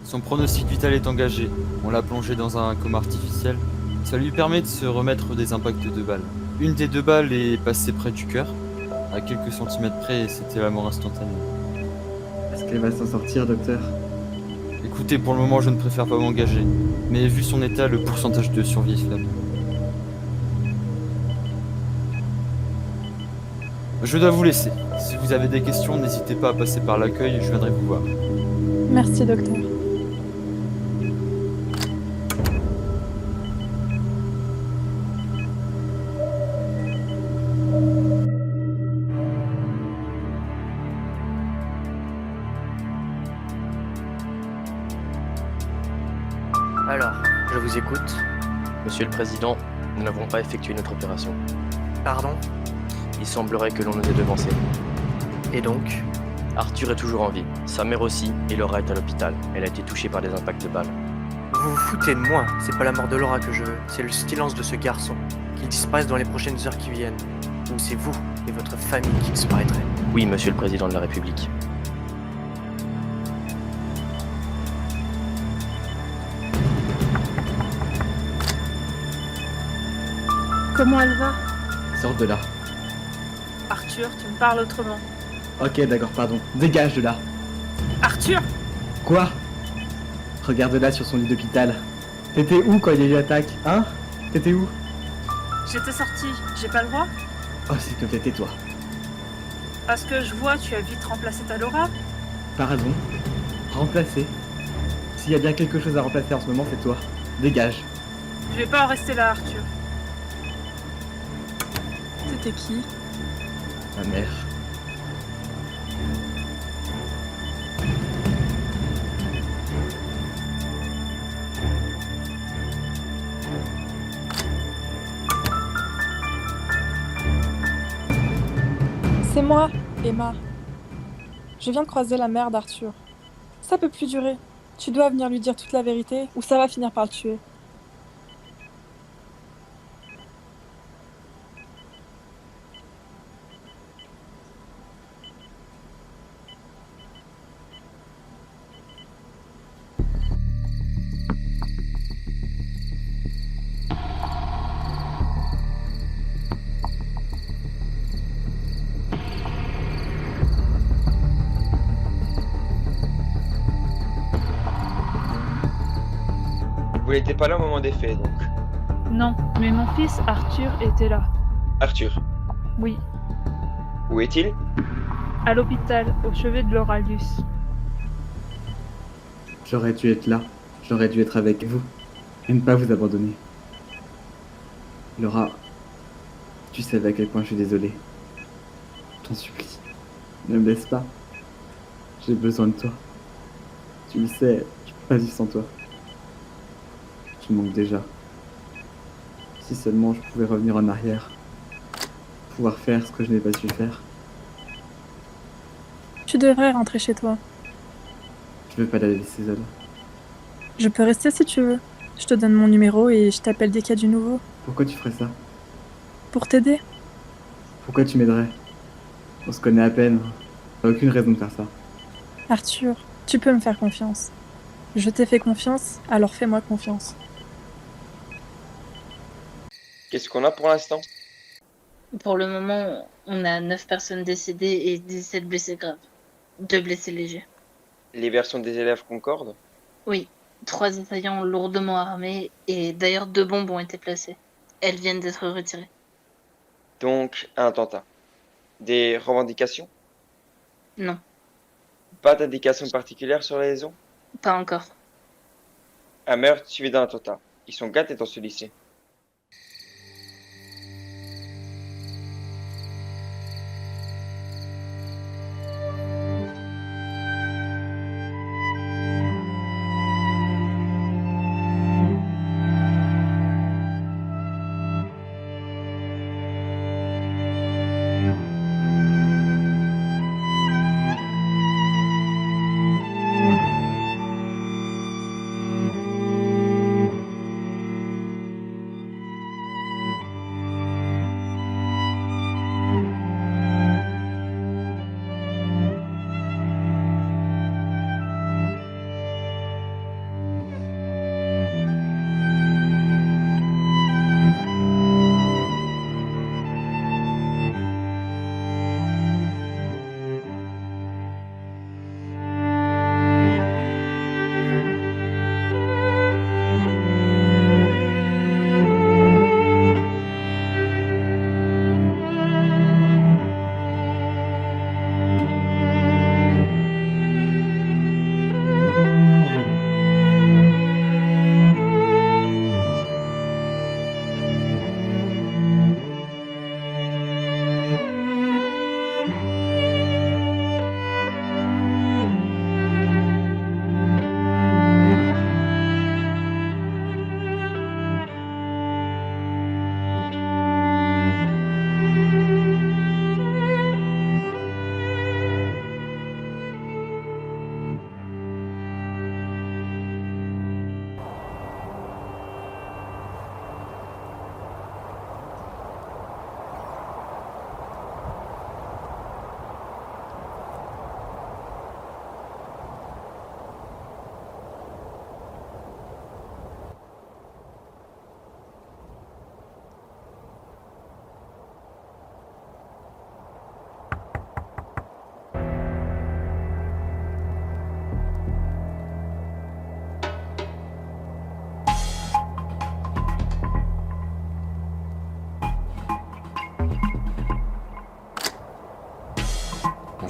Son pronostic vital est engagé. On l'a plongé dans un coma artificiel. Ça lui permet de se remettre des impacts de balles. Une des deux balles est passée près du cœur. À quelques centimètres près, c'était la mort instantanée. Est-ce qu'elle va s'en sortir, docteur? Écoutez, pour le moment, je ne préfère pas m'engager. Mais vu son état, le pourcentage de survie est faible. Je dois vous laisser. Si vous avez des questions, n'hésitez pas à passer par l'accueil, je viendrai vous voir. Merci, docteur. Alors, je vous écoute. Monsieur le Président, nous n'avons pas effectué notre opération. Pardon? Il semblerait que l'on nous ait devancés. Et donc? Arthur est toujours en vie, sa mère aussi, et Laura est à l'hôpital. Elle a été touchée par des impacts de balles. Vous vous foutez de moi, c'est pas la mort de Laura que je veux, c'est le silence de ce garçon. Qu'il disparaisse dans les prochaines heures qui viennent. Ou c'est vous et votre famille qui disparaîtrez. Oui, Monsieur le Président de la République. Comment elle va? Sors de là. Arthur, tu me parles autrement. Ok, d'accord, pardon. Dégage de là. Arthur! Quoi? Regarde-la sur son lit d'hôpital. T'étais où quand il y a eu l'attaque, hein? T'étais où? J'étais sortie, j'ai pas le droit? Oh, s'il te plaît, tais-toi. À ce que je vois, tu as vite remplacé ta Laura. Pardon? Remplacer? S'il y a bien quelque chose à remplacer en ce moment, c'est toi. Dégage. Je vais pas en rester là, Arthur. C'était qui? Ma mère. C'est moi, Emma. Je viens de croiser la mère d'Arthur. Ça peut plus durer. Tu dois venir lui dire toute la vérité ou ça va finir par le tuer. Vous n'étiez pas là au moment des faits, donc. Non, mais mon fils Arthur était là. Arthur, Oui, où est-il? à l'hôpital, au chevet de Laura Luce. J'aurais dû être là. J'aurais dû être avec vous. Et ne pas vous abandonner. Laura, tu savais à quel point je suis désolé. T'en supplie. Ne me laisse pas. J'ai besoin de toi. Tu le sais, je peux pas vivre sans toi. Tu me manques déjà. Si seulement je pouvais revenir en arrière. Pouvoir faire ce que je n'ai pas su faire. Tu devrais rentrer chez toi. Je veux pas la laisser seule. Je peux rester si tu veux. Je te donne mon numéro et je t'appelle dès qu'il y a du nouveau. Pourquoi tu ferais ça? Pour t'aider. Pourquoi tu m'aiderais? On se connaît à peine. T'as aucune raison de faire ça. Arthur, tu peux me faire confiance. Je t'ai fait confiance, alors fais-moi confiance. Qu'est-ce qu'on a pour l'instant? Pour le moment, on a 9 personnes décédées et 17 blessés graves. 2 blessés légers. Les versions des élèves concordent? Oui, 3 assaillants lourdement armés et d'ailleurs 2 bombes ont été placées. Elles viennent d'être retirées. Donc, un attentat. Des revendications? Non, Pas d'indication particulière sur la liaison? pas encore. Un meurtre suivi d'un attentat. Ils sont gâtés dans ce lycée.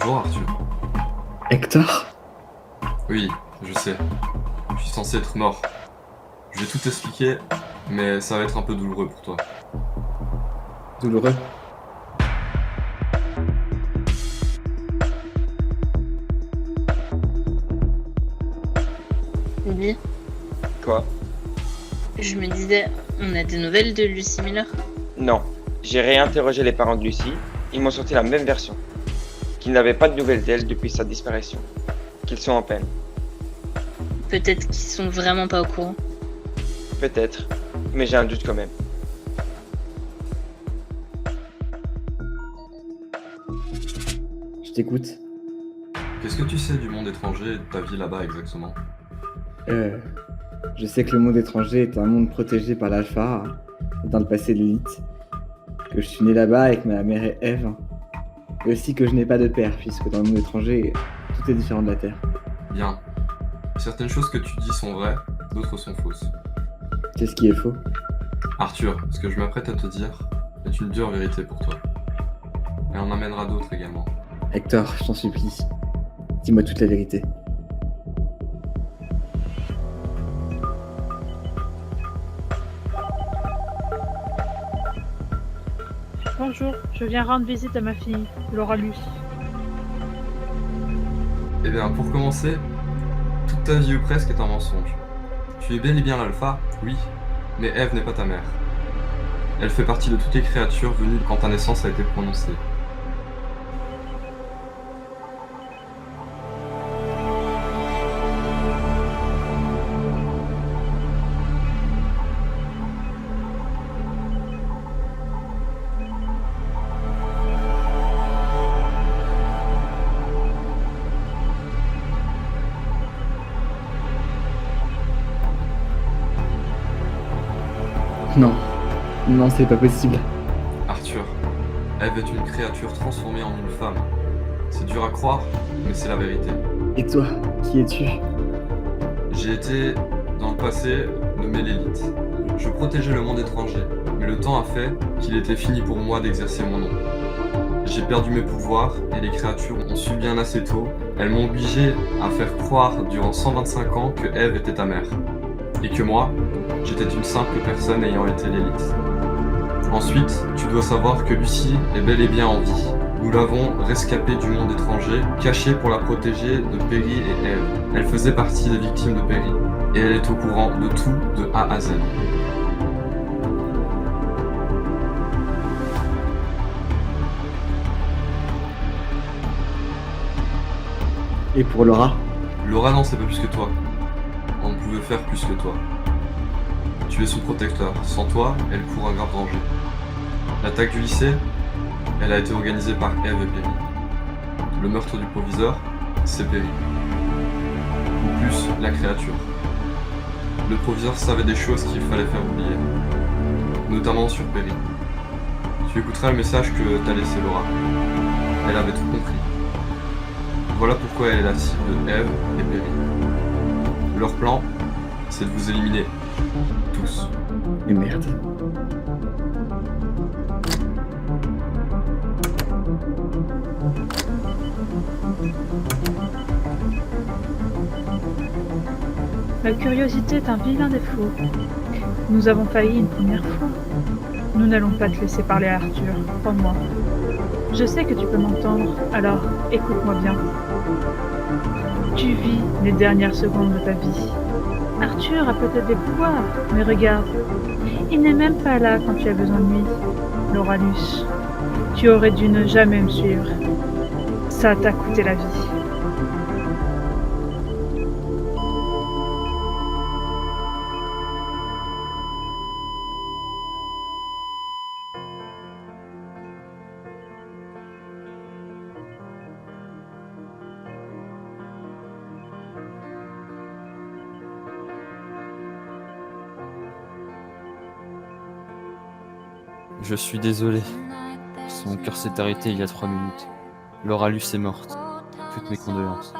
Bonjour Arthur. Hector? Oui, je sais. Je suis censé être mort. Je vais tout t'expliquer, mais ça va être un peu douloureux pour toi. Douloureux. Oui, Quoi? je me disais, on a des nouvelles de Lucy Miller? Non. J'ai réinterrogé les parents de Lucie. Ils m'ont sorti la même version. Qu'ils n'avaient pas de nouvelles d'elle depuis sa disparition. Qu'ils sont en peine. Peut-être qu'ils sont vraiment pas au courant. Peut-être. Mais j'ai un doute quand même. Je t'écoute. Qu'est-ce que tu sais du monde étranger et de ta vie là-bas exactement? Je sais que le monde étranger est un monde protégé par l'Alpha, et dans le passé de l'élite. Que je suis né là-bas avec ma mère et Eve. Et aussi que je n'ai pas de père, puisque dans le monde étranger, tout est différent de la Terre. Bien. Certaines choses que tu dis sont vraies, d'autres sont fausses. Qu'est-ce qui est faux? Arthur, ce que je m'apprête à te dire est une dure vérité pour toi. Elle en amènera d'autres également. Hector, je t'en supplie. Dis-moi toute la vérité. Bonjour, je viens rendre visite à ma fille, Laura Luce. Eh bien, pour commencer, toute ta vie ou presque est un mensonge. Tu es bel et bien l'alpha, oui, mais Eve n'est pas ta mère. Elle fait partie de toutes les créatures venues quand ta naissance a été prononcée. Non. Non, c'est pas possible. Arthur, Eve est une créature transformée en une femme. C'est dur à croire, mais c'est la vérité. Et toi, qui es-tu? J'ai été, dans le passé, nommé l'élite. Je protégeais le monde étranger, mais le temps a fait qu'il était fini pour moi d'exercer mon nom. J'ai perdu mes pouvoirs et les créatures ont su bien assez tôt. Elles m'ont obligé à faire croire durant 125 ans que Eve était ta mère. Et que moi, j'étais une simple personne ayant été l'élite. Ensuite, tu dois savoir que Lucie est bel et bien en vie. Nous l'avons rescapée du monde étranger, cachée pour la protéger de Perry et Eve. Elle faisait partie des victimes de Perry, et elle est au courant de tout de A à Z. Et pour Laura? Laura n'en sait pas plus que toi. On ne pouvait faire plus que toi. Tu es sous protecteur. Sans toi, elle court un grave danger. L'attaque du lycée, elle a été organisée par Eve et Perry. Le meurtre du proviseur, c'est Perry. Ou plus, la créature. Le proviseur savait des choses qu'il fallait faire oublier. Notamment sur Perry. Tu écouteras le message que t'a laissé Laura. Elle avait tout compris. Voilà pourquoi elle est la cible de Eve et Perry. Leur plan, c'est de vous éliminer. Tous. Et merde. La curiosité est un vilain défaut. Nous avons failli une première fois. Nous n'allons pas te laisser parler à Arthur, crois-moi. Je sais que tu peux m'entendre, alors écoute-moi bien. Tu vis les dernières secondes de ta vie. Arthur a peut-être des pouvoirs, mais regarde, il n'est même pas là quand tu as besoin de lui. Laura Luce, tu aurais dû ne jamais me suivre. Ça t'a coûté la vie. Je suis désolé. Son cœur s'est arrêté il y a 3 minutes. Laura Luce est morte. Toutes mes condoléances.